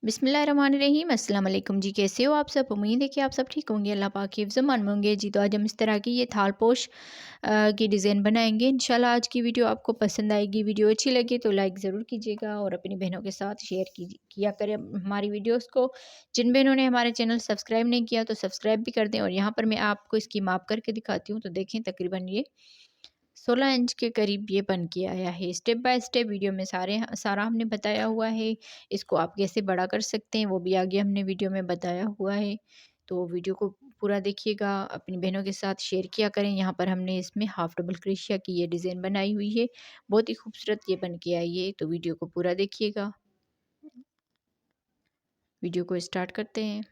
बिस्मिल्लाहिर्रहमानिर्रहीम। अस्सलाम वालेकुम जी। कैसे हो आप सब? उम्मीद है कि आप सब ठीक होंगे, अल्लाह पाक के हिफ्ज़ अमान में होंगे जी। तो आज हम इस तरह की ये थालपोश की डिज़ाइन बनाएंगे। इंशाल्लाह आज की वीडियो आपको पसंद आएगी। वीडियो अच्छी लगे तो लाइक ज़रूर कीजिएगा और अपनी बहनों के साथ शेयर किया करें हमारी वीडियोज़ को। जिन बहनों ने हमारे चैनल सब्सक्राइब नहीं किया तो सब्सक्राइब भी कर दें। और यहाँ पर मैं आपको इसकी माप करके दिखाती हूँ। तो देखें, तकरीबन ये 16 इंच के करीब ये बन के आया है। स्टेप बाय स्टेप वीडियो में सारा हमने बताया हुआ है। इसको आप कैसे बड़ा कर सकते हैं वो भी आगे हमने वीडियो में बताया हुआ है। तो वीडियो को पूरा देखिएगा, अपनी बहनों के साथ शेयर किया करें। यहाँ पर हमने इसमें हाफ डबल क्रोशिया की ये डिज़ाइन बनाई हुई है। बहुत ही खूबसूरत ये बन के आई है। तो वीडियो को पूरा देखिएगा। वीडियो को स्टार्ट करते हैं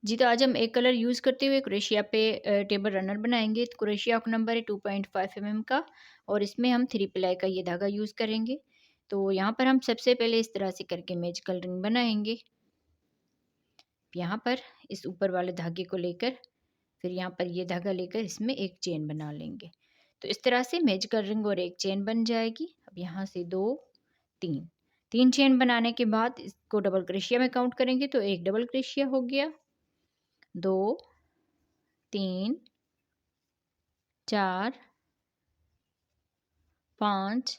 जी। तो आज हम एक कलर यूज़ करते हुए क्रोशिया पे टेबल रनर बनाएंगे। तो क्रोशिया का नंबर है 2.5 mm का और इसमें हम 3 प्लाई का ये धागा यूज़ करेंगे। तो यहाँ पर हम सबसे पहले इस तरह से करके मैच कलरिंग बनाएंगे। यहाँ पर इस ऊपर वाले धागे को लेकर फिर यहाँ पर ये धागा लेकर इसमें एक चेन बना लेंगे। तो इस तरह से मैच कलरिंग और एक चेन बन जाएगी। अब यहाँ से 2 3 चेन बनाने के बाद इसको डबल क्रोशिया में काउंट करेंगे तो एक डबल क्रोशिया हो गया, 2 3 4 5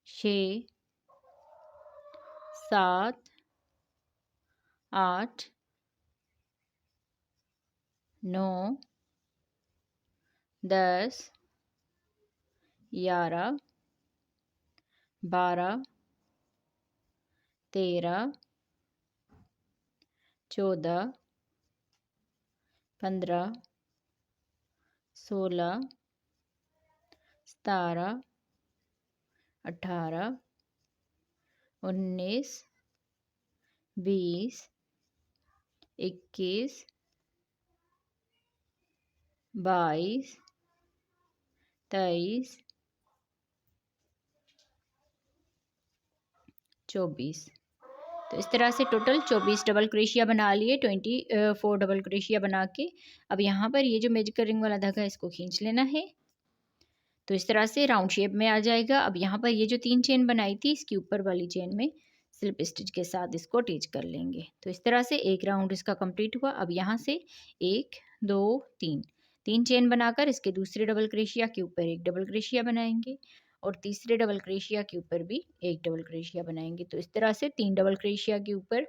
6 7 8 9 10 11 12 13 14 15 16 17 18 19 20 21 22 23 24। तो इस तरह से टोटल 24 डबल क्रोशिया बना लिए, 24 डबल क्रोशिया बना के अब यहाँ पर ये जो मैजिकल रिंग वाला धागा है इसको खींच लेना है। तो इस तरह से राउंड शेप में आ जाएगा। अब यहाँ पर ये जो 3 चेन बनाई थी इसकी ऊपर वाली चेन में स्लिप स्टिच के साथ इसको अटैच कर लेंगे। तो इस तरह से एक राउंड इसका कंप्लीट हुआ। अब यहाँ से 1 2 3 चेन बनाकर इसके दूसरे डबल क्रोशिया के ऊपर एक डबल क्रोशिया बनाएंगे और तीसरे डबल क्रोशिया के ऊपर भी एक डबल क्रोशिया बनाएंगे। तो इस तरह से 3 डबल क्रोशिया के ऊपर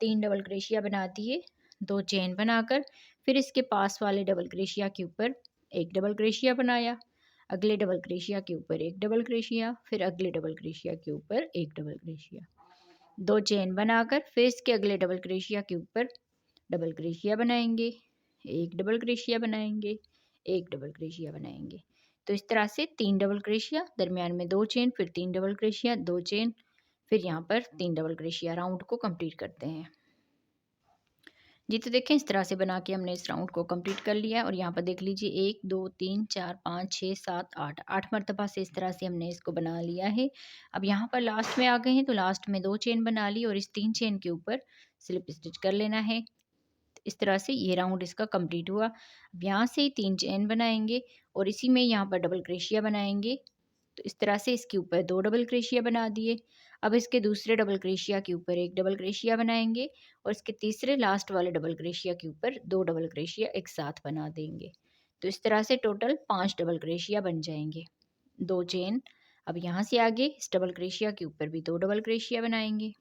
3 डबल क्रोशिया बना दिए, 2 चेन बनाकर फिर इसके पास वाले डबल क्रोशिया के ऊपर एक डबल क्रोशिया बनाया, अगले डबल क्रोशिया के ऊपर एक डबल क्रोशिया, फिर अगले डबल क्रोशिया के ऊपर एक डबल क्रोशिया, 2 चेन बनाकर फिर इसके अगले डबल क्रोशिया के ऊपर डबल क्रोशिया बनाएंगे, एक डबल क्रोशिया बनाएंगे, एक डबल क्रोशिया बनाएंगे। तो इस तरह से 3 डबल क्रोशिया, दरमियान में 2 चेन, फिर 3 डबल क्रोशिया, 2 चेन, फिर यहाँ पर 3 डबल क्रोशिया राउंड को कंप्लीट करते हैं जी। तो देखें, इस तरह से बना के हमने इस राउंड को कंप्लीट कर लिया है और यहाँ पर देख लीजिए 1 2 3 4 5 6 7 8 मरतबा से इस तरह से हमने इसको बना लिया है। अब यहाँ पर लास्ट में आ गए हैं तो लास्ट में 2 चेन बना ली और इस 3 चेन के ऊपर स्लिप स्टिच कर लेना है। इस तरह से ये राउंड इसका कंप्लीट हुआ। अब यहाँ से 3 चेन बनाएंगे और इसी में यहाँ पर डबल क्रोशिया बनाएंगे। तो इस तरह से इसके ऊपर 2 डबल क्रोशिया बना दिए। अब इसके दूसरे डबल क्रोशिया के ऊपर एक डबल क्रोशिया बनाएंगे और इसके तीसरे लास्ट वाले डबल क्रोशिया के ऊपर 2 डबल क्रोशिया एक साथ बना देंगे। तो इस तरह से टोटल 5 डबल क्रोशिया बन जाएंगे, 2 चेन। अब यहाँ से आगे इस डबल क्रोशिया के ऊपर भी 2 डबल क्रोशिया बनाएंगे,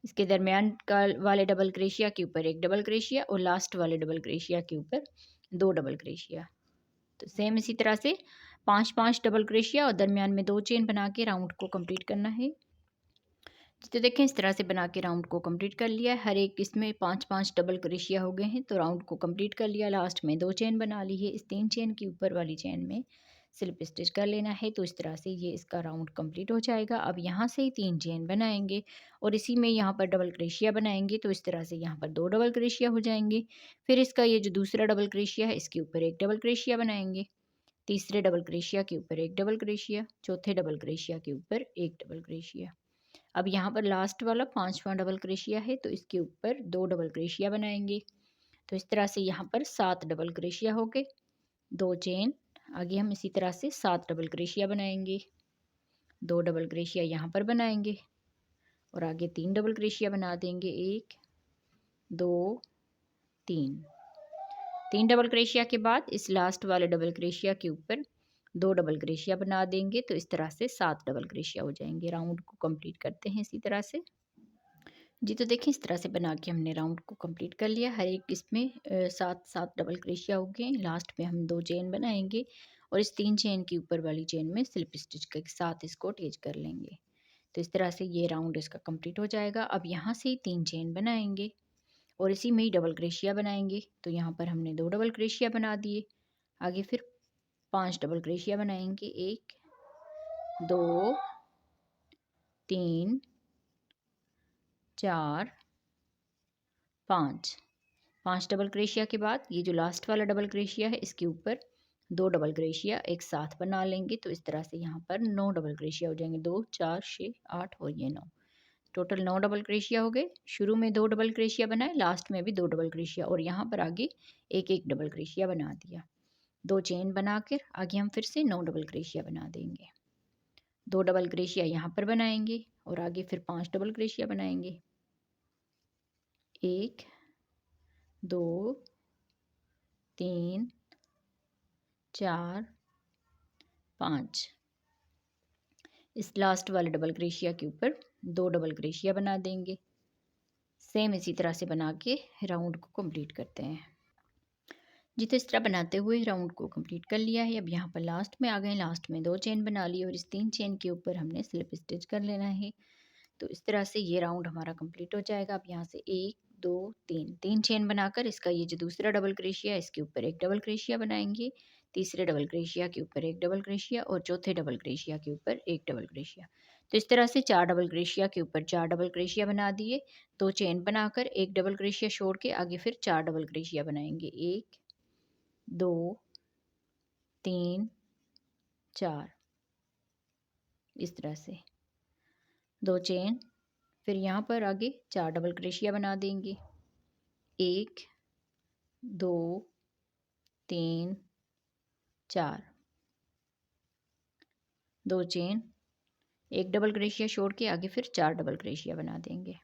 इसके दरमियान का वाले डबल क्रोशिया के ऊपर एक डबल क्रोशिया और लास्ट वाले डबल क्रोशिया के ऊपर 2 डबल क्रोशिया। तो सेम इसी तरह से 5 डबल क्रोशिया और दरमियान में 2 चेन बना के राउंड को कंप्लीट करना है। तो देखें, इस तरह से बना के राउंड को कंप्लीट कर लिया है। हर एक इसमें 5 डबल क्रोशिया हो गए हैं। तो राउंड को कंप्लीट कर लिया। लास्ट में 2 चेन बना ली है। इस 3 चेन की ऊपर वाली चेन में स्लिप स्टिच कर लेना है। तो इस तरह से ये इसका राउंड कंप्लीट हो जाएगा। अब यहाँ से ही 3 चेन बनाएंगे और इसी में यहाँ पर डबल क्रोशिया बनाएंगे। तो इस तरह से यहाँ पर 2 डबल क्रोशिया हो जाएंगे। फिर इसका ये जो दूसरा डबल क्रोशिया है इसके ऊपर एक डबल क्रोशिया बनाएंगे, तीसरे डबल क्रोशिया के ऊपर एक डबल क्रोशिया, चौथे डबल क्रोशिया के ऊपर एक डबल क्रोशिया। अब यहाँ पर लास्ट वाला 5वां डबल क्रोशिया है तो इसके ऊपर 2 डबल क्रोशिया बनाएंगे। तो इस तरह से यहाँ पर 7 डबल क्रोशिया हो गए, 2 चेन, आगे हम इसी तरह से 7 डबल क्रोशिया बनाएंगे। 2 डबल क्रोशिया यहाँ पर बनाएंगे और आगे 3 डबल क्रोशिया बना देंगे। 1 2 3 डबल क्रोशिया के बाद इस लास्ट वाले डबल क्रोशिया के ऊपर 2 डबल क्रोशिया बना देंगे। तो इस तरह से 7 डबल क्रोशिया हो जाएंगे। राउंड को कंप्लीट करते हैं इसी तरह से। जी तो देखिए इस तरह से बना के हमने राउंड को कंप्लीट कर लिया। हर एक इसमें 7 डबल क्रोशिया हो गए। लास्ट में हम 2 चेन बनाएंगे और इस 3 चेन की ऊपर वाली चेन में स्लिप स्टिच के साथ इसको अटैच कर लेंगे। तो इस तरह से ये राउंड इसका कंप्लीट हो जाएगा। अब यहाँ से 3 चेन बनाएंगे और इसी में ही डबल क्रोशिया बनाएंगे। तो यहाँ पर हमने 2 डबल क्रोशिया बना दिए। आगे फिर 5 डबल क्रोशिया बनाएंगे। 1 2 3 4 5 डबल क्रोशिया के बाद ये जो लास्ट वाला डबल क्रोशिया है इसके ऊपर 2 डबल क्रोशिया एक साथ बना लेंगे। तो इस तरह से यहाँ पर 9 डबल क्रोशिया हो जाएंगे। 2 4 6 8 और ये 9, टोटल 9 डबल क्रोशिया हो गए। शुरू में 2 डबल क्रोशिया बनाए, लास्ट में भी 2 डबल क्रोशिया और यहाँ पर आगे एक डबल क्रोशिया बना दिया। 2 चेन बनाकर आगे हम फिर से 9 डबल क्रोशिया बना देंगे। 2 डबल क्रोशिया यहाँ पर बनाएंगे और आगे फिर 5 डबल क्रोशिया बनाएंगे। 1 2 3 4 5 इस लास्ट वाले डबल क्रोशिया के ऊपर 2 डबल क्रोशिया बना देंगे। सेम इसी तरह से बना के राउंड को कंप्लीट करते हैं। जी तो इस तरह बनाते हुए राउंड को कंप्लीट कर लिया है। अब यहाँ पर लास्ट में आ गए। लास्ट में 2 चेन बना ली और इस 3 चेन के ऊपर हमने स्लिप स्टिच कर लेना है। तो इस तरह से ये राउंड हमारा कंप्लीट हो जाएगा। अब यहाँ से 1 2 3 चेन बनाकर इसका ये जो दूसरा डबल क्रोशिया है इसके ऊपर एक डबल क्रोशिया बनाएंगे। तीसरे डबल क्रोशिया के ऊपर एक डबल क्रोशिया और चौथे डबल क्रोशिया के ऊपर एक डबल क्रोशिया। तो इस तरह से 4 डबल क्रोशिया के ऊपर 4 डबल क्रोशिया बना दिए। 2 चेन बनाकर एक डबल क्रोशिया छोड़ के आगे फिर 4 डबल क्रोशिया बनाएंगे। 1 2 3 4 इस तरह से 2 चेन, फिर यहाँ पर आगे 4 डबल क्रोशिया बना देंगे। 1 2 3 4 2 चेन, एक डबल क्रोशिया छोड़ के आगे फिर 4 डबल क्रोशिया बना देंगे।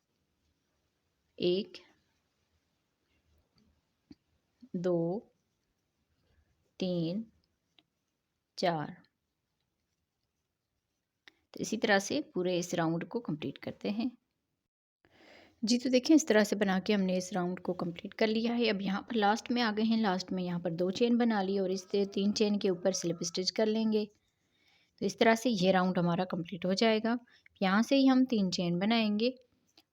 1 2 3 4। तो इसी तरह से पूरे इस राउंड को कंप्लीट करते हैं। जी तो देखिए इस तरह से बना के हमने इस राउंड को कंप्लीट कर लिया है। अब यहाँ पर लास्ट में आ गए हैं। लास्ट में यहाँ पर 2 चेन बना ली और इससे 3 चेन के ऊपर स्लिप स्टिच कर लेंगे। तो इस तरह से ये राउंड हमारा कंप्लीट हो जाएगा। यहाँ से ही हम 3 चेन बनाएंगे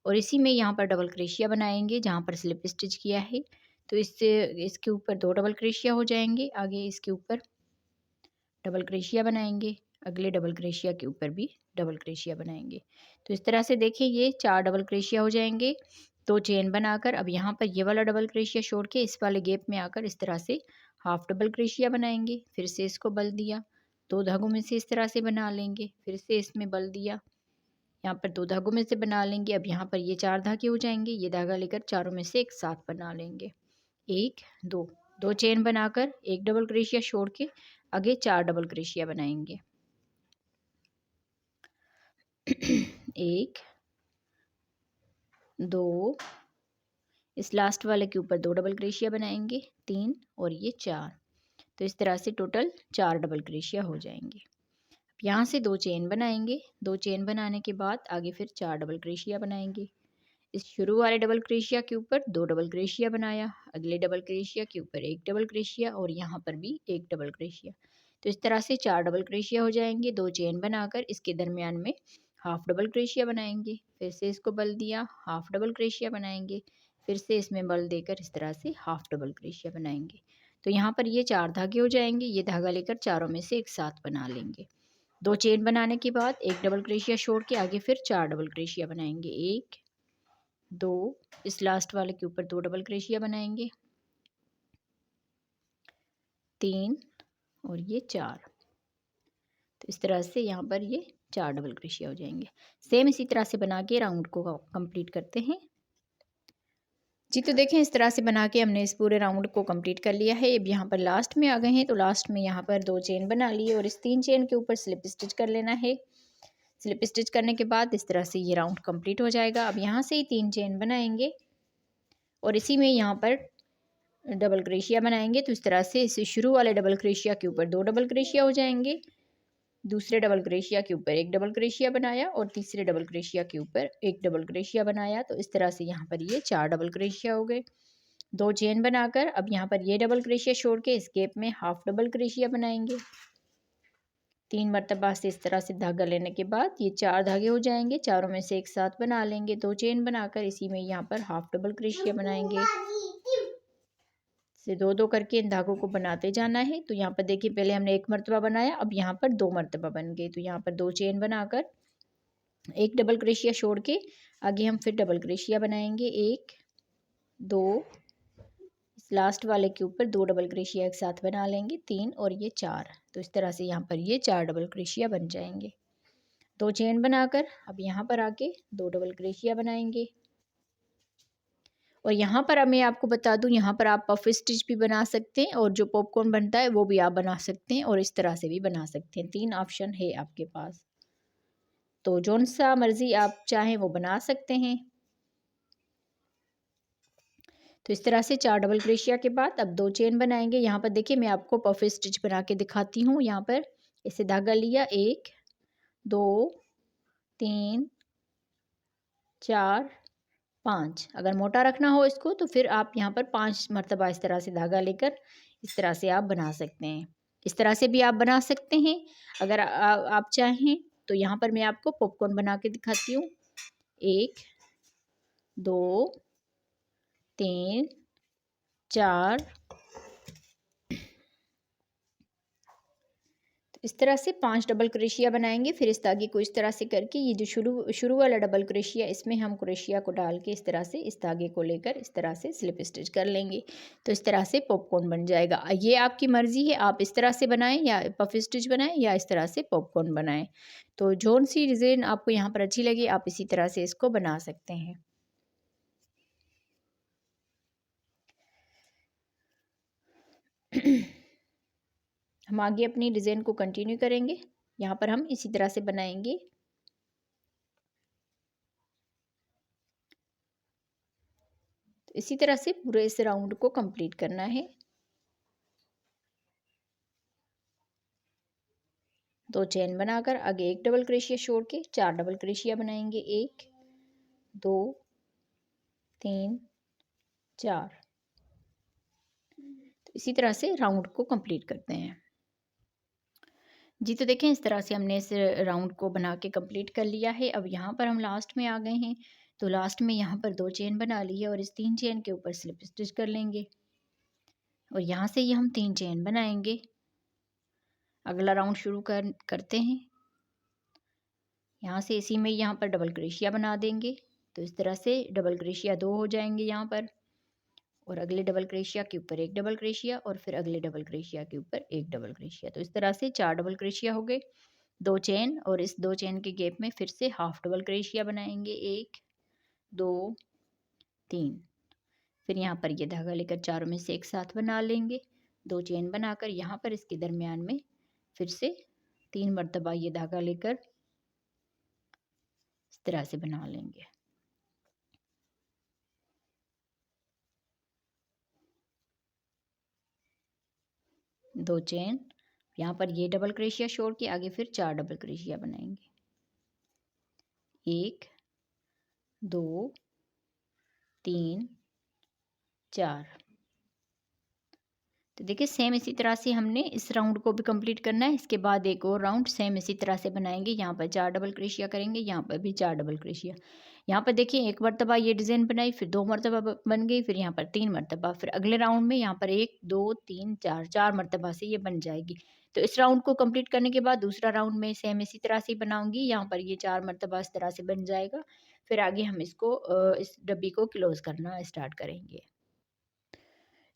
और इसी में यहाँ पर डबल क्रोशिया बनाएंगे जहाँ पर स्लिप स्टिच किया है। तो इसके ऊपर 2 डबल क्रोशिया हो जाएंगे। आगे इसके ऊपर डबल क्रोशिया बनाएंगे, अगले डबल क्रोशिया के ऊपर भी डबल क्रोशिया बनाएंगे। तो इस तरह से देखिए ये 4 डबल क्रोशिया हो जाएंगे। 2 चेन बनाकर अब यहाँ पर ये वाला डबल क्रोशिया छोड़ के इस वाले गैप में आकर इस तरह से हाफ डबल क्रोशिया बनाएंगे। फिर से इसको बल दिया, 2 धागों में से इस तरह से बना लेंगे। फिर से इसमें बल दिया, यहाँ पर 2 धागों में से बना लेंगे। अब यहाँ पर ये 4 धागे हो जाएंगे। ये धागा लेकर चारों में से एक साथ बना लेंगे। 1 2 चेन बनाकर एक डबल क्रोशिया छोड़ के आगे 4 डबल क्रोशिया बनाएंगे। 1 2 इस लास्ट वाले के ऊपर 2 डबल क्रोशिया बनाएंगे। 3 और ये 4। तो इस तरह से टोटल 4 डबल क्रोशिया हो जाएंगे। यहाँ से 2 चेन बनाएंगे। 2 चेन बनाने के बाद आगे फिर 4 डबल क्रोशिया बनाएंगे। इस शुरू वाले डबल क्रोशिया के ऊपर 2 डबल क्रोशिया बनाया, अगले डबल क्रोशिया के ऊपर एक डबल क्रोशिया और यहाँ पर भी एक डबल क्रोशिया। तो इस तरह से 4 डबल क्रोशिया हो जाएंगे। 2 चेन बनाकर इसके दरमियान में हाफ डबल क्रोशिया बनाएंगे। फिर से इसको बल दिया, हाफ डबल क्रोशिया बनाएंगे। फिर से इसमें बल देकर इस तरह से हाफ डबल क्रोशिया बनाएंगे। तो यहाँ पर ये 4 धागे हो जाएंगे। ये धागा लेकर चारों में से एक साथ बना लेंगे। 2 चेन बनाने के बाद एक डबल क्रोशिया छोड़ के आगे फिर 4 डबल क्रोशिया बनाएंगे। 1 2 इस लास्ट वाले के ऊपर 2 डबल क्रोशिया बनाएंगे। 3 और ये 4। तो इस तरह से यहाँ पर ये 4 डबल क्रोशिया हो जाएंगे। सेम इसी तरह से बना के राउंड को कंप्लीट करते हैं। जी तो देखें इस तरह से बना के हमने इस पूरे राउंड को कंप्लीट कर लिया है। अब यहाँ पर लास्ट में आ गए हैं, तो लास्ट में यहाँ पर 2 चेन बना लिए और इस 3 चेन के ऊपर स्लिप स्टिच कर लेना है। स्लिप स्टिच करने के बाद इस तरह से ये राउंड कंप्लीट हो जाएगा। अब यहाँ से ही 3 चेन बनाएंगे और इसी में यहाँ पर डबल क्रोशिया बनाएंगे। तो इस तरह से इस शुरू वाले डबल क्रोशिया के ऊपर 2 डबल क्रोशिया हो जाएंगे, दूसरे डबल क्रोशिया के ऊपर 1 डबल क्रोशिया बनाया और तीसरे डबल क्रोशिया के ऊपर 1 डबल क्रोशिया बनाया। तो इस तरह से यहाँ पर ये 4 डबल क्रोशिया हो गए। 2 चेन बनाकर अब यहाँ पर ये डबल क्रोशिया छोड़ के इस गैप में हाफ डबल क्रोशिया बनाएंगे। 3 मरतबा से इस तरह से धागा लेने के बाद ये 4 धागे हो जाएंगे, चारों में से एक साथ बना लेंगे। 2 चेन बनाकर इसी में यहाँ पर हाफ डबल क्रोशिया बनाएंगे। से 2 करके इन धागों को बनाते जाना है। तो यहाँ पर देखिए पहले हमने 1 मरतबा बनाया, अब यहाँ पर 2 मरतबा बन गए। तो यहाँ पर 2 चेन बनाकर 1 डबल क्रोशिया छोड़ के आगे हम फिर डबल क्रोशिया बनाएंगे। 1 2, इस लास्ट वाले के ऊपर 2 डबल क्रोशिया एक साथ बना लेंगे, 3 और ये 4। तो इस तरह से यहाँ पर ये 4 डबल क्रोशिया बन जाएंगे। 2 चेन बनाकर अब यहाँ पर आके 2 डबल क्रोशिया बनाएंगे। और यहाँ पर अब मैं आपको बता दूँ, यहाँ पर आप पफ स्टिच भी बना सकते हैं और जो पॉपकॉर्न बनता है वो भी आप बना सकते हैं और इस तरह से भी बना सकते हैं। 3 ऑप्शन है आपके पास, तो जौन सा मर्जी आप चाहें वो बना सकते हैं। तो इस तरह से 4 डबल क्रोशिया के बाद अब 2 चेन बनाएंगे। यहाँ पर देखिए मैं आपको पफ स्टिच बना के दिखाती हूँ। यहाँ पर इसे धागा लिया, 1 2 3 4 5। अगर मोटा रखना हो इसको तो फिर आप यहाँ पर 5 मरतबा इस तरह से धागा लेकर इस तरह से आप बना सकते हैं। इस तरह से भी आप बना सकते हैं अगर आप चाहें। तो यहाँ पर मैं आपको पॉपकॉर्न बना के दिखाती हूँ। 1 2 3 4। इस तरह से 5 डबल क्रोशिया बनाएंगे। फिर इस धागे को इस तरह से करके ये जो शुरू वाला डबल क्रोशिया, इसमें हम क्रोशिया को डाल के इस तरह से इस धागे को लेकर इस तरह से स्लिप स्टिच कर लेंगे। तो इस तरह से पॉपकॉर्न बन जाएगा। ये आपकी मर्ज़ी है, आप इस तरह से बनाएं या पफ स्टिच बनाएं या इस तरह से पॉपकॉर्न बनाएं। तो जौन सी डिज़ाइन आपको यहाँ पर अच्छी लगी आप इसी तरह से इसको बना सकते हैं। हम आगे अपनी डिज़ाइन को कंटिन्यू करेंगे। यहाँ पर हम इसी तरह से बनाएंगे। तो इसी तरह से पूरे इस राउंड को कंप्लीट करना है। 2 चेन बनाकर आगे 1 डबल क्रोशिया छोड़ के 4 डबल क्रोशिया बनाएंगे। 1 2 3 4। तो इसी तरह से राउंड को कंप्लीट करते हैं। जी तो देखें इस तरह से हमने इस राउंड को बना के कंप्लीट कर लिया है। अब यहाँ पर हम लास्ट में आ गए हैं। तो लास्ट में यहाँ पर 2 चेन बना ली है और इस 3 चेन के ऊपर स्लिप स्टिच कर लेंगे और यहाँ से ये हम 3 चेन बनाएंगे। अगला राउंड शुरू करते हैं। यहाँ से इसी में यहाँ पर डबल क्रोशिया बना देंगे। तो इस तरह से डबल क्रोशिया 2 हो जाएंगे यहाँ पर और अगले डबल क्रोशिया के ऊपर 1 डबल क्रोशिया और फिर अगले डबल क्रोशिया के ऊपर 1 डबल क्रोशिया। तो इस तरह से 4 डबल क्रोशिया हो गए। 2 चेन और इस 2 चेन के गैप में फिर से हाफ डबल क्रोशिया बनाएंगे। 1 2 3। फिर यहाँ पर ये धागा लेकर चारों में से एक साथ बना लेंगे। 2 चेन बनाकर यहाँ पर इसके दरमियान में फिर से 3 मरतबा ये धागा लेकर इस तरह से बना लेंगे। दो चेन, यहाँ पर ये डबल क्रोशिया छोड़ के आगे फिर 4 डबल क्रोशिया बनाएंगे। 1 2 3 4। तो देखिए सेम इसी तरह से हमने इस राउंड को भी कंप्लीट करना है। इसके बाद एक और राउंड सेम इसी तरह से बनाएंगे। यहाँ पर 4 डबल क्रोशिया करेंगे, यहाँ पर भी 4 डबल क्रोशिया। यहाँ पर देखिए 1 मरतबा ये डिज़ाइन बनाई, फिर 2 मरतबा बन गई, फिर यहाँ पर 3 मरतबा, फिर अगले राउंड में यहाँ पर 1 2 3 4 4 मरतबा से ये बन जाएगी। तो इस राउंड को कंप्लीट करने के बाद दूसरा राउंड में सेम इसी तरह से बनाऊंगी। यहाँ पर ये 4 मरतबा इस तरह से बन जाएगा। फिर आगे हम इसको इस डब्बी को क्लोज करना स्टार्ट करेंगे।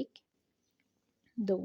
1 2،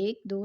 1 2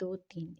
2 3،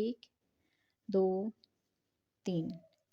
1 2 3،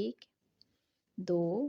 1 2،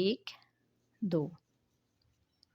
1 2،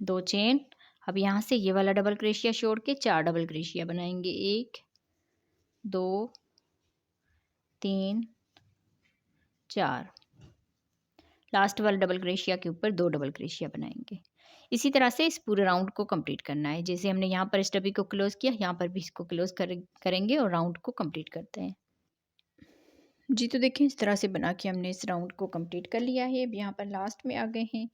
2 चेन। अब यहाँ से ये वाला डबल क्रोशिया छोड़ के 4 डबल क्रोशिया बनाएंगे, 1 2 3 4। लास्ट वाला डबल क्रोशिया के ऊपर 2 डबल क्रोशिया बनाएंगे। इसी तरह से इस पूरे राउंड को कंप्लीट करना है। जैसे हमने यहाँ पर स्टबी को क्लोज किया, यहाँ पर भी इसको क्लोज करेंगे और राउंड को कंप्लीट करते हैं। जी तो देखिए इस तरह से बना के हमने इस राउंड को कंप्लीट कर लिया है। अब यहाँ पर लास्ट में आ गए हैं।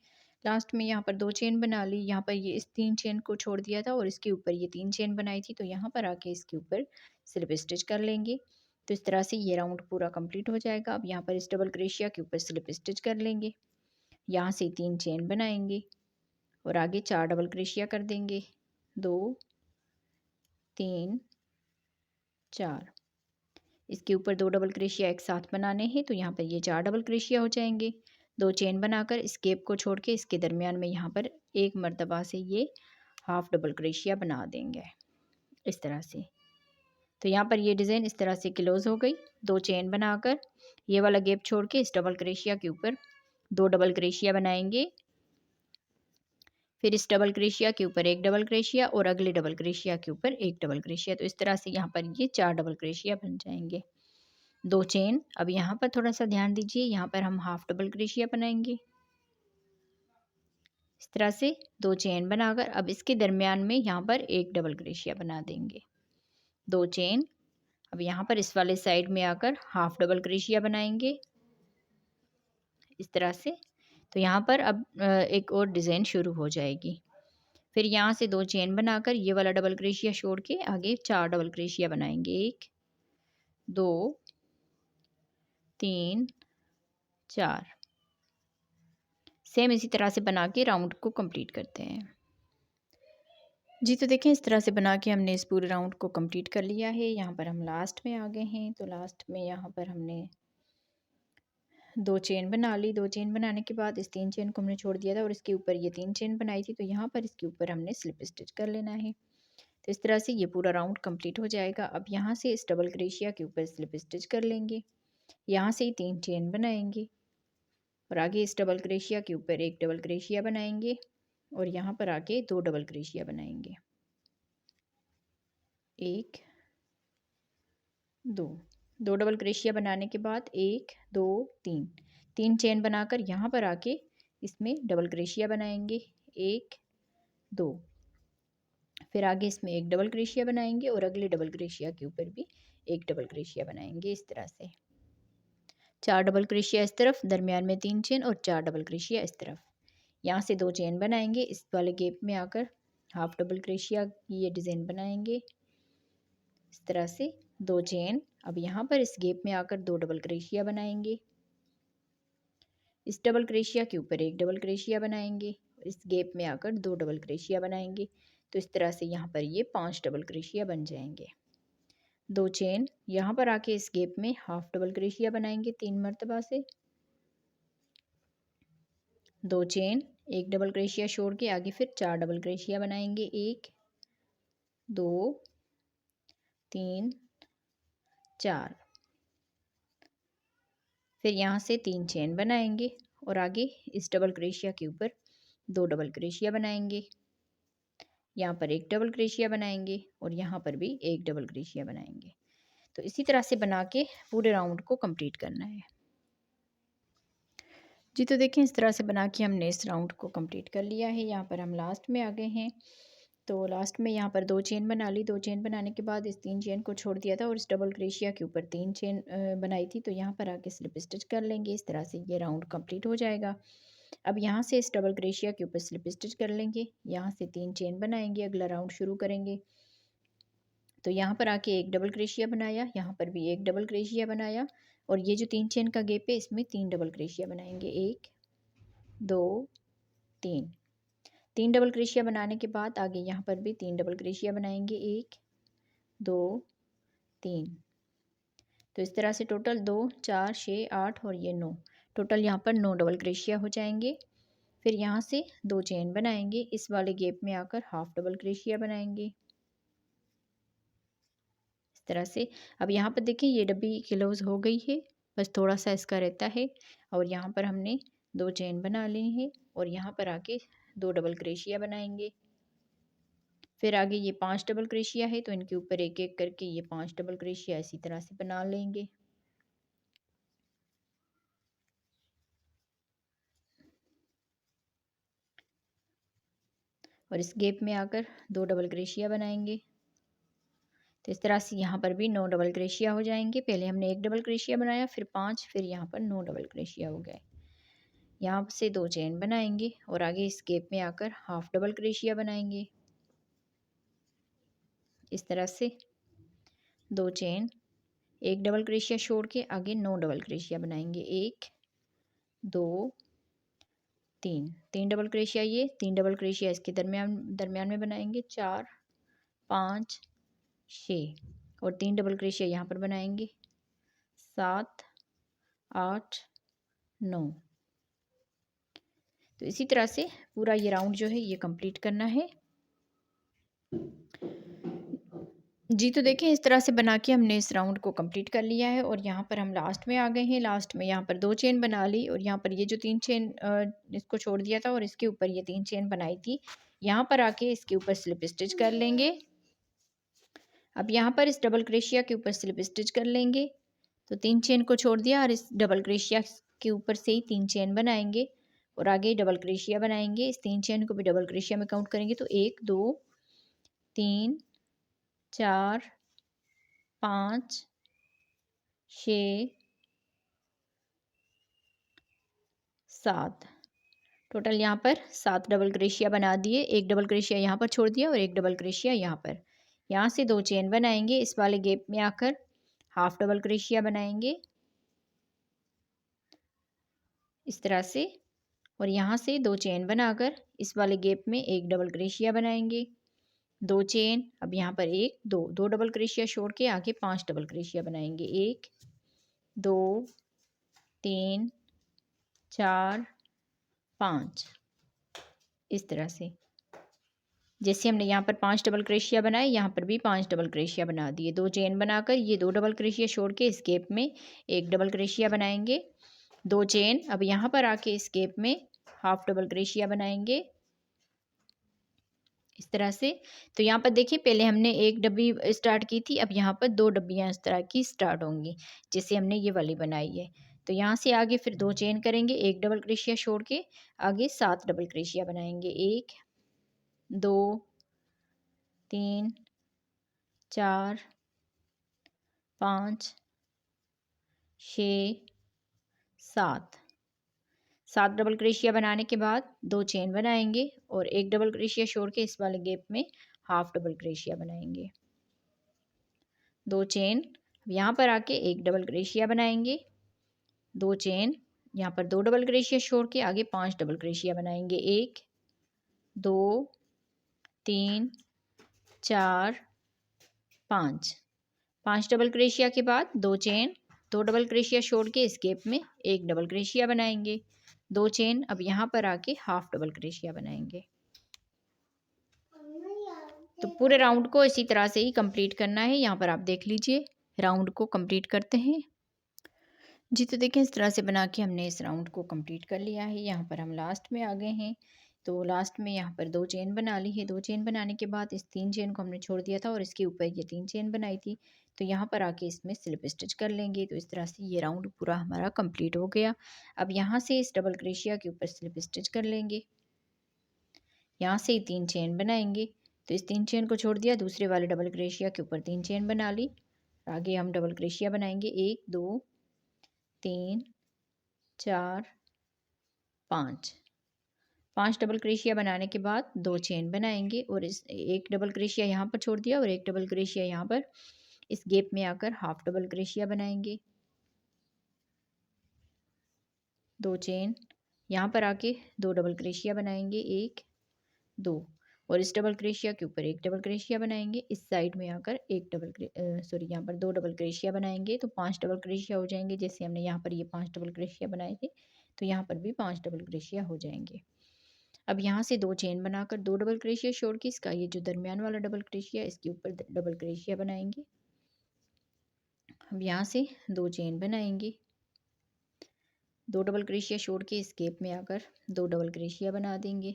लास्ट में यहाँ पर 2 चेन बना ली। यहाँ पर ये इस 3 चेन को छोड़ दिया था और इसके ऊपर ये 3 चेन बनाई थी, तो यहाँ पर आके इसके ऊपर स्लिप स्टिच कर लेंगे। तो इस तरह से ये राउंड पूरा कंप्लीट हो जाएगा। अब यहाँ पर इस डबल क्रोशिया के ऊपर स्लिप स्टिच कर लेंगे। यहाँ से 3 चेन बनाएंगे और आगे 4 डबल क्रोशिया कर देंगे, 2 3 4। इसके ऊपर 2 डबल क्रोशिया एक साथ बनाने हैं, तो यहाँ पर ये 4 डबल क्रोशिया हो जाएंगे। 2 चेन बनाकर इस गैप को छोड़ के इसके दरमियान में यहाँ पर एक मर्तबा से ये हाफ डबल क्रोशिया बना देंगे इस तरह से। तो यहाँ पर ये डिज़ाइन इस तरह से क्लोज हो गई। 2 चेन बनाकर ये वाला गैप छोड़ के इस डबल क्रोशिया के ऊपर 2 डबल क्रोशिया बनाएंगे, फिर इस डबल क्रोशिया के ऊपर एक डबल क्रोशिया और अगले डबल क्रोशिया के ऊपर एक डबल क्रोशिया। तो इस तरह से यहाँ पर ये 4 डबल क्रोशिया बन जाएंगे। 2 चेन। अब यहाँ पर थोड़ा सा ध्यान दीजिए, यहाँ पर हम हाफ डबल क्रोशिया बनाएंगे इस तरह से। 2 चेन बनाकर अब इसके दरमियान में यहाँ पर एक डबल क्रोशिया बना देंगे, 2 चेन। अब यहाँ पर इस वाले साइड में आकर हाफ डबल क्रोशिया बनाएंगे इस तरह से। तो यहाँ पर अब एक और डिज़ाइन शुरू हो जाएगी। फिर यहाँ से 2 चेन बनाकर ये वाला डबल क्रोशिया छोड़ के आगे 4 डबल क्रोशिया बनाएंगे, 1 2 3 4। सेम इसी तरह से बना के राउंड को कंप्लीट करते हैं। जी तो देखें इस तरह से बना के हमने इस पूरे राउंड को कंप्लीट कर लिया है। यहाँ पर हम लास्ट में आ गए हैं। तो लास्ट में यहाँ पर हमने 2 चेन बना ली। 2 चेन बनाने के बाद इस 3 चेन को हमने छोड़ दिया था और इसके ऊपर ये 3 चेन बनाई थी, तो यहाँ पर इसके ऊपर हमने स्लिप स्टिच कर लेना है। तो इस तरह से ये पूरा राउंड कंप्लीट हो जाएगा। अब यहाँ से इस डबल क्रोशिया के ऊपर स्लिप स्टिच कर लेंगे, यहाँ से ही 3 चेन बनाएंगे और आगे इस डबल क्रोशिया के ऊपर एक डबल क्रोशिया बनाएंगे और यहाँ पर आके 2 डबल क्रोशिया बनाएंगे, 1 2। 2 डबल क्रोशिया बनाने के बाद 1 2 3 चेन बनाकर यहाँ पर आके इसमें डबल क्रोशिया बनाएंगे, 1 2। फिर आगे इसमें एक डबल क्रोशिया बनाएंगे और अगले डबल क्रोशिया के ऊपर भी एक डबल क्रोशिया बनाएंगे इस तरह से। 4 डबल क्रोशिया इस तरफ, दरमियान में 3 चेन और 4 डबल क्रोशिया इस तरफ। यहाँ से 2 चेन बनाएंगे, इस वाले गैप में आकर हाफ डबल क्रोशिया की ये डिज़ाइन बनाएंगे इस तरह से, 2 चेन। अब यहाँ पर इस गैप में आकर 2 डबल क्रोशिया बनाएंगे, इस डबल क्रोशिया के ऊपर एक डबल क्रोशिया बनाएंगे, इस गैप में आकर 2 डबल क्रोशिया बनाएंगे। तो इस तरह से यहाँ पर ये 5 डबल क्रोशिया बन जाएंगे। 2 चेन, यहाँ पर आके इस गैप में हाफ डबल क्रोशिया बनाएंगे 3 मरतबा से, 2 चेन, एक डबल क्रोशिया छोड़ के आगे फिर 4 डबल क्रोशिया बनाएंगे, 1 2 3 4। फिर यहाँ से 3 चेन बनाएंगे और आगे इस डबल क्रोशिया के ऊपर 2 डबल क्रोशिया बनाएंगे, यहाँ पर एक डबल क्रोशिया बनाएंगे और यहाँ पर भी एक डबल क्रोशिया बनाएंगे। तो इसी तरह से बना के पूरे राउंड को कंप्लीट करना है। जी तो देखें इस तरह से बना के हमने इस राउंड को कंप्लीट कर लिया है। यहाँ पर हम लास्ट में आ गए हैं। तो लास्ट में यहाँ पर 2 चेन बना ली। 2 चेन बनाने के बाद इस 3 चेन को छोड़ दिया था और इस डबल क्रोशिया के ऊपर 3 चेन बनाई थी, तो यहाँ पर आके स्लिप स्टिच कर लेंगे। इस तरह से ये राउंड कंप्लीट हो जाएगा। अब यहाँ से इस डबल क्रोशिया के ऊपर स्लिप स्टिच कर लेंगे, यहाँ से 3 चेन बनाएंगे, अगला राउंड शुरू करेंगे। तो यहाँ पर आके एक डबल क्रोशिया बनाया, यहाँ पर भी एक डबल क्रोशिया बनाया और ये जो 3 चेन का गैप है इसमें 3 डबल क्रोशिया बनाएंगे, 1 2 3। 3 डबल क्रोशिया बनाने के बाद आगे यहाँ पर भी 3 डबल क्रोशिया बनाएंगे, 1 2 3। तो इस तरह से टोटल 2 4 6 8 और ये 9, टोटल यहाँ पर 9 डबल क्रोशिया हो जाएंगे। फिर यहाँ से 2 चेन बनाएंगे, इस वाले गैप में आकर हाफ डबल क्रोशिया बनाएंगे इस तरह से। अब यहाँ पर देखिए ये डब्बी क्लोज हो गई है, बस थोड़ा सा इसका रहता है और यहाँ पर हमने 2 चेन बना ली हैं और यहाँ पर आके 2 डबल क्रोशिया बनाएंगे। फिर आगे ये 5 डबल क्रोशिया है तो इनके ऊपर एक एक करके ये 5 डबल क्रोशिया इसी तरह से बना लेंगे। और इस गैप में आकर 2 डबल क्रोशिया बनाएंगे। तो इस तरह से यहाँ पर भी 9 डबल क्रोशिया हो जाएंगे। पहले हमने 1 डबल क्रोशिया बनाया, फिर 5, फिर यहाँ पर 9 डबल क्रोशिया हो गए। यहाँ से 2 चेन बनाएंगे और आगे इस गैप में आकर हाफ डबल क्रोशिया बनाएंगे। इस तरह से 2 चेन, 1 डबल क्रोशिया छोड़ के आगे 9 डबल क्रोशिया बनाएंगे। 1 2 3, 3 डबल क्रोशिया, ये 3 डबल क्रोशिया इसके दरमियान में बनाएंगे। 4 5 6 और 3 डबल क्रोशिया यहाँ पर बनाएंगे। 7 8 9। तो इसी तरह से पूरा ये राउंड जो है ये कंप्लीट करना है। जी तो देखें इस तरह से बना के हमने इस राउंड को कंप्लीट कर लिया है और यहाँ पर हम लास्ट में आ गए हैं। लास्ट में यहाँ पर 2 चेन बना ली और यहाँ पर ये जो 3 चेन इसको छोड़ दिया था और इसके ऊपर ये 3 चेन बनाई थी, यहाँ पर आके इसके ऊपर स्लिप स्टिच कर लेंगे। अब यहाँ पर इस डबल क्रोशिया के ऊपर स्लिप स्टिच कर लेंगे। तो 3 चेन को छोड़ दिया और इस डबल क्रोशिया के ऊपर से ही 3 चेन बनाएंगे और आगे डबल क्रोशिया बनाएंगे। इस 3 चेन को भी डबल क्रोशिया में काउंट करेंगे तो 1 2 3 4 5 6 7, टोटल यहाँ पर 7 डबल क्रोशिया बना दिए। 1 डबल क्रोशिया यहाँ पर छोड़ दिया और 1 डबल क्रोशिया यहाँ पर। यहाँ से 2 चेन बनाएंगे, इस वाले गैप में आकर हाफ डबल क्रोशिया बनाएंगे इस तरह से। और यहाँ से 2 चेन बनाकर इस वाले गैप में 1 डबल क्रोशिया बनाएंगे। 2 चेन, अब यहाँ पर 1 2 2 डबल क्रोशिया छोड़ के आगे 5 डबल क्रोशिया बनाएंगे। 1 2 3 4 5, इस तरह से। जैसे हमने यहाँ पर 5 डबल क्रोशिया बनाए, यहाँ पर भी 5 डबल क्रोशिया बना दिए। 2 चेन बनाकर ये 2 डबल क्रोशिया छोड़ के इस गैप में 1 डबल क्रोशिया बनाएंगे। 2 चेन, अब यहाँ पर आके इस गैप में हाफ डबल क्रोशिया बनाएंगे इस तरह से। तो यहाँ पर देखिए पहले हमने 1 डब्बी स्टार्ट की थी, अब यहाँ पर 2 डब्बियाँ इस तरह की स्टार्ट होंगी जैसे हमने ये वाली बनाई है। तो यहाँ से आगे फिर 2 चेन करेंगे, 1 डबल क्रोशिया छोड़ के आगे 7 डबल क्रोशिया बनाएंगे। 1 2 3 4 5 6 7, 7 डबल क्रोशिया बनाने के बाद 2 चेन बनाएंगे और 1 डबल क्रोशिया छोड़ के इस वाले गैप में हाफ डबल क्रोशिया बनाएंगे। 2 चेन, यहाँ पर आके 1 डबल क्रोशिया बनाएंगे। 2 चेन, यहाँ पर 2 डबल क्रोशिया छोड़ के आगे 5 डबल क्रोशिया बनाएंगे। 1 2 3 4 5, 5 डबल क्रोशिया के बाद 2 चेन, 2 डबल क्रोशिया छोड़ के इस गैप में 1 डबल क्रोशिया बनाएंगे। 2 चेन, अब यहाँ पर आके हाफ डबल क्रोशिया बनाएंगे। तो पूरे राउंड को इसी तरह से ही कंप्लीट करना है। यहाँ पर आप देख लीजिए राउंड को कंप्लीट करते हैं। जी तो देखें इस तरह से बना के हमने इस राउंड को कंप्लीट कर लिया है। यहाँ पर हम लास्ट में आ गए हैं। तो लास्ट में यहाँ पर 2 चेन बना ली है। 2 चेन बनाने के बाद इस 3 चेन को हमने छोड़ दिया था और इसके ऊपर ये 3 चेन बनाई थी। तो यहाँ पर आके इसमें स्लिप स्टिच कर लेंगे। तो इस तरह से ये राउंड पूरा हमारा कंप्लीट हो गया। अब यहाँ से इस डबल क्रोशिया के ऊपर स्लिप स्टिच कर लेंगे। यहाँ से 3 चेन बनाएंगे। तो इस 3 चेन को छोड़ दिया, दूसरे वाले डबल क्रोशिया के ऊपर 3 चेन बना ली। आगे हम डबल क्रोशिया बनाएंगे। 1 2 3 4 5, 5 डबल क्रोशिया बनाने के बाद 2 चेन बनाएंगे और इस 1 डबल क्रोशिया यहाँ पर छोड़ दिया और 1 डबल क्रोशिया यहाँ पर इस गैप में आकर हाफ डबल क्रोशिया बनाएंगे। 2 चेन, यहाँ पर आके 2 डबल क्रोशिया बनाएंगे। 1 2 और इस डबल क्रोशिया के ऊपर 1 डबल क्रोशिया बनाएंगे। इस साइड में आकर यहाँ पर 2 डबल क्रोशिया बनाएंगे तो 5 डबल क्रोशिया हो जाएंगे। जैसे हमने यहाँ पर ये 5 डबल क्रोशिया बनाए थे तो यहाँ पर भी 5 डबल क्रोशिया हो जाएंगे। अब यहाँ से 2 चेन बनाकर 2 डबल क्रोशिया छोड़ के इसका ये जो दरमियान वाला डबल क्रोशिया इसके ऊपर डबल क्रोशिया बनाएंगे। अब यहाँ से 2 चेन बनाएंगे, 2 डबल क्रोशिया छोड़ के इस गैप में आकर 2 डबल क्रोशिया बना देंगे।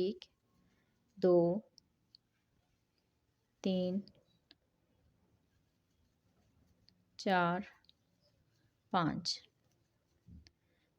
1 2 3 4 5.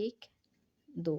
1 2.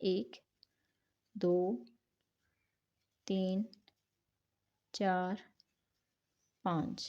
1 2 3 4 5.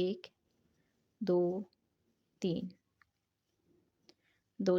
1 2 3. 2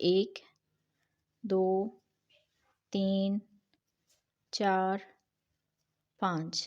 1 2 3 4 5.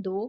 2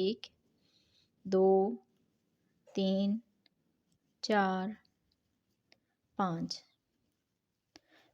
1 2 3 4 5.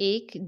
1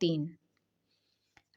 3.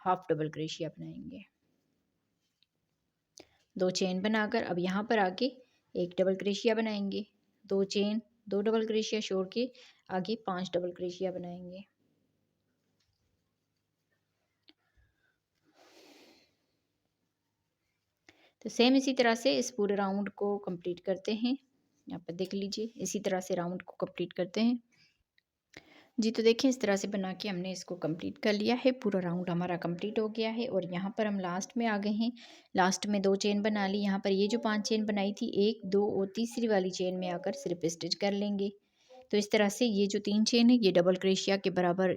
हाफ डबल क्रोशिया बनाएंगे। 2 चेन बनाकर अब यहाँ पर आके एक डबल क्रोशिया बनाएंगे, 2 चेन, 2 डबल क्रोशिया छोड़ के आगे 5 डबल क्रोशिया बनाएंगे। तो सेम इसी तरह से इस पूरे राउंड को कंप्लीट करते हैं। यहाँ पर देख लीजिए, इसी तरह से राउंड को कंप्लीट करते हैं। जी, तो देखिए इस तरह से बना के हमने इसको कंप्लीट कर लिया है। पूरा राउंड हमारा कंप्लीट हो गया है और यहाँ पर हम लास्ट में आ गए हैं। लास्ट में 2 चेन बना ली। यहाँ पर ये जो 5 चेन बनाई थी, 1, 2 और तीसरी वाली चेन में आकर स्लिप स्टिच कर लेंगे। तो इस तरह से ये जो 3 चेन है ये डबल क्रोशिया के बराबर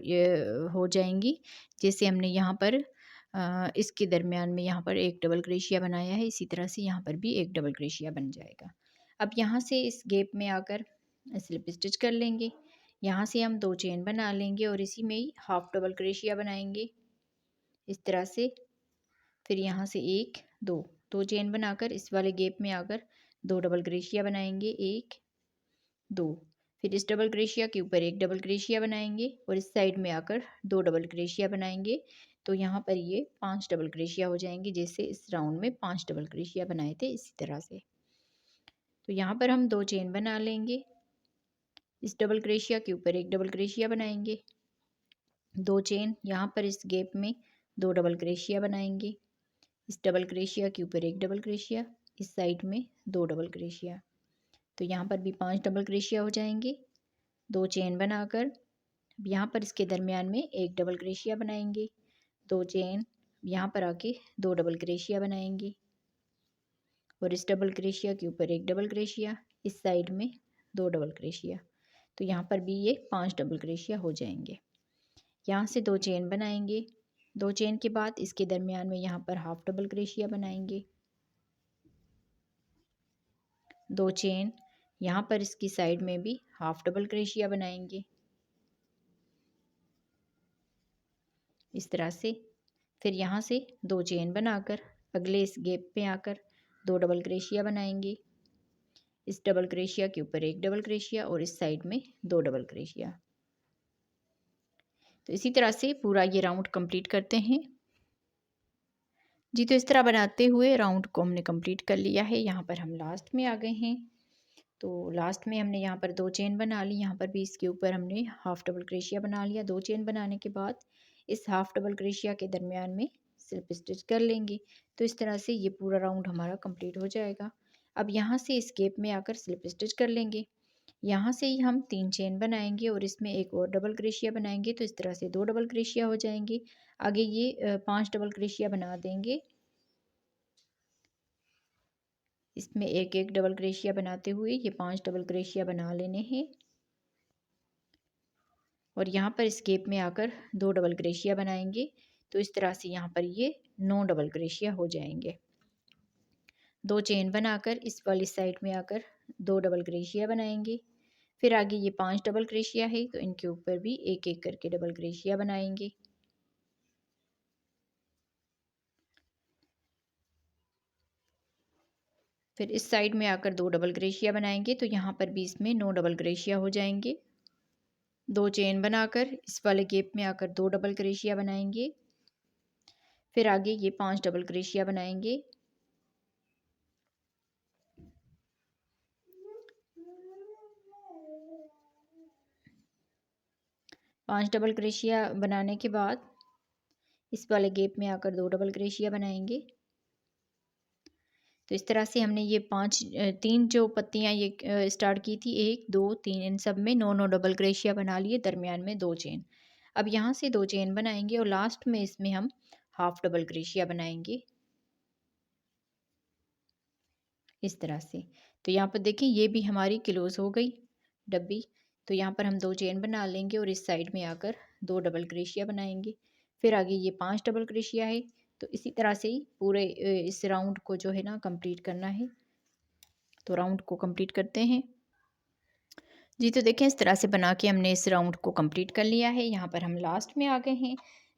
हो जाएंगी। जैसे हमने यहाँ पर इसके दरमियान में यहाँ पर एक डबल क्रोशिया बनाया है, इसी तरह से यहाँ पर भी एक डबल क्रोशिया बन जाएगा। अब यहाँ से इस गैप में आकर स्लिप स्टिच कर लेंगे। यहाँ से हम 2 चेन बना लेंगे और इसी में ही हाफ डबल क्रोशिया बनाएंगे इस तरह से। फिर यहाँ से 1, 2 चेन बनाकर इस वाले गैप में आकर 2 डबल क्रोशिया बनाएंगे, 1, 2। फिर इस डबल क्रोशिया के ऊपर एक डबल क्रोशिया बनाएंगे और इस साइड में आकर 2 डबल क्रोशिया बनाएंगे। तो यहाँ पर ये 5 डबल क्रोशिया हो जाएंगे, जैसे इस राउंड में 5 डबल क्रोशिया बनाए थे इसी तरह से। तो यहाँ पर हम 2 चेन बना लेंगे, इस डबल क्रोशिया के ऊपर एक डबल क्रोशिया बनाएंगे, 2 चेन, यहाँ पर इस गैप में 2 डबल क्रोशिया बनाएंगे, इस डबल क्रोशिया के ऊपर एक डबल क्रोशिया, इस साइड में 2 डबल क्रोशिया। तो यहाँ पर भी 5 डबल क्रोशिया हो जाएंगे। 2 चेन बनाकर यहाँ पर इसके दरमियान में एक डबल क्रोशिया बनाएंगे, 2 चेन, यहाँ पर आके 2 डबल क्रोशिया बनाएंगे और इस डबल क्रोशिया के ऊपर एक डबल क्रोशिया, इस साइड में 2 डबल क्रोशिया। तो यहाँ पर भी ये 5 डबल क्रोशिया हो जाएंगे। यहाँ से 2 चेन बनाएंगे, 2 चेन के बाद इसके दरमियान में यहाँ पर हाफ डबल क्रोशिया बनाएंगे, 2 चेन, यहाँ पर इसकी साइड में भी हाफ डबल क्रोशिया बनाएंगे इस तरह से। फिर यहाँ से 2 चेन बनाकर अगले इस गैप पे आकर 2 डबल क्रोशिया बनाएंगे, इस डबल क्रोशिया के ऊपर एक डबल क्रोशिया और इस साइड में 2 डबल क्रोशिया। तो इसी तरह से पूरा ये राउंड कंप्लीट करते हैं। जी, तो इस तरह बनाते हुए राउंड को हमने कंप्लीट कर लिया है। यहाँ पर हम लास्ट में आ गए हैं। तो लास्ट में हमने यहाँ पर 2 चेन बना ली, यहाँ पर भी इसके ऊपर हमने हाफ डबल क्रोशिया बना लिया। 2 चेन बनाने के बाद इस हाफ डबल क्रोशिया के दरमियान में स्लिप स्टिच कर लेंगे। तो इस तरह से ये पूरा राउंड हमारा कंप्लीट हो जाएगा। अब यहाँ से इस गैप में आकर स्लिप स्टिच कर लेंगे। यहाँ से ही हम 3 चेन बनाएंगे और इसमें एक और डबल क्रोशिया बनाएंगे। तो इस तरह से 2 डबल क्रोशिया हो जाएंगे। आगे ये 5 डबल क्रोशिया बना देंगे। इसमें एक एक डबल क्रोशिया बनाते हुए ये 5 डबल क्रोशिया बना लेने हैं और यहाँ पर इस गैप में आकर 2 डबल क्रोशिया बनाएंगे। तो इस तरह से यहाँ पर ये 9 डबल क्रोशिया हो जाएंगे। 2 चेन बनाकर इस वाली साइड में आकर 2 डबल क्रोशिया बनाएंगे। फिर आगे ये 5 डबल क्रोशिया है तो इनके ऊपर भी एक एक करके डबल क्रोशिया बनाएंगे। फिर इस साइड में आकर 2 डबल क्रोशिया बनाएंगे। तो यहाँ पर भी इसमें 9 डबल क्रोशिया हो जाएंगे। 2 चेन बनाकर इस वाले गैप में आकर 2 डबल क्रोशिया बनाएंगे। फिर आगे ये 5 डबल क्रोशिया बनाएंगे। पांच डबल क्रोशिया बनाने के बाद इस वाले गैप में आकर 2 डबल क्रोशिया बनाएंगे। तो इस तरह से हमने ये 3 जो पत्तियां ये स्टार्ट की थी, 1, 2, 3, इन सब में 9 डबल क्रोशिया बना लिए, दरमियान में 2 चेन। अब यहाँ से 2 चेन बनाएंगे और लास्ट में इसमें हम हाफ डबल क्रोशिया बनाएंगे इस तरह से। तो यहाँ पर देखें ये भी हमारी क्लोज हो गई डब्बी। तो यहाँ पर हम 2 चेन बना लेंगे और इस साइड में आकर 2 डबल क्रोशिया बनाएंगे। फिर आगे ये 5 डबल क्रोशिया है। तो इसी तरह से ही पूरे इस राउंड को जो है ना कंप्लीट करना है। तो राउंड को कंप्लीट करते हैं। जी, तो देखें इस तरह से बना के हमने इस राउंड को कंप्लीट कर लिया है। यहाँ पर हम लास्ट में आ गए हैं।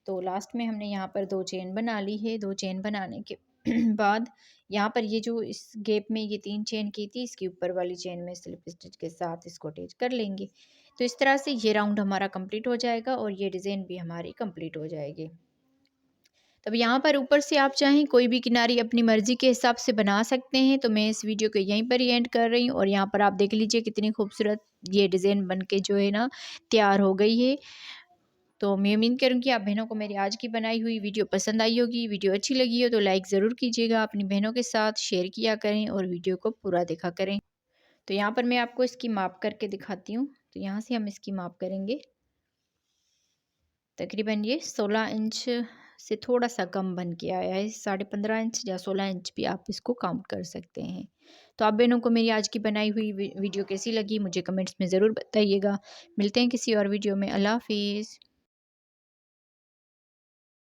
तो लास्ट में हमने यहाँ पर 2 चेन बना ली है। 2 चेन बनाने के बाद यहाँ पर ये जो इस गैप में ये 3 चेन की थी, इसके ऊपर वाली चेन में स्लिप स्टिच के साथ इसको अटैच कर लेंगे। तो इस तरह से ये राउंड हमारा कंप्लीट हो जाएगा और ये डिज़ाइन भी हमारी कंप्लीट हो जाएगी। तब यहाँ पर ऊपर से आप चाहें कोई भी किनारी अपनी मर्ज़ी के हिसाब से बना सकते हैं। तो मैं इस वीडियो को यहीं पर ही एंड कर रही हूँ और यहाँ पर आप देख लीजिए कितनी खूबसूरत ये डिज़ाइन बन के जो है ना तैयार हो गई है। तो मैं उम्मीद करूँगी आप बहनों को मेरी आज की बनाई हुई वीडियो पसंद आई होगी। वीडियो अच्छी लगी हो तो लाइक ज़रूर कीजिएगा, अपनी बहनों के साथ शेयर किया करें और वीडियो को पूरा देखा करें। तो यहाँ पर मैं आपको इसकी माप करके दिखाती हूँ। तो यहाँ से हम इसकी माप करेंगे। तकरीबन ये 16 इंच से थोड़ा सा कम बन के आया है। 15.5 इंच या 16 इंच भी आप इसको काउंट कर सकते हैं। तो आप बहनों को मेरी आज की बनाई हुई वीडियो कैसी लगी मुझे कमेंट्स में ज़रूर बताइएगा। मिलते हैं किसी और वीडियो में। अल्लाह हाफिज़।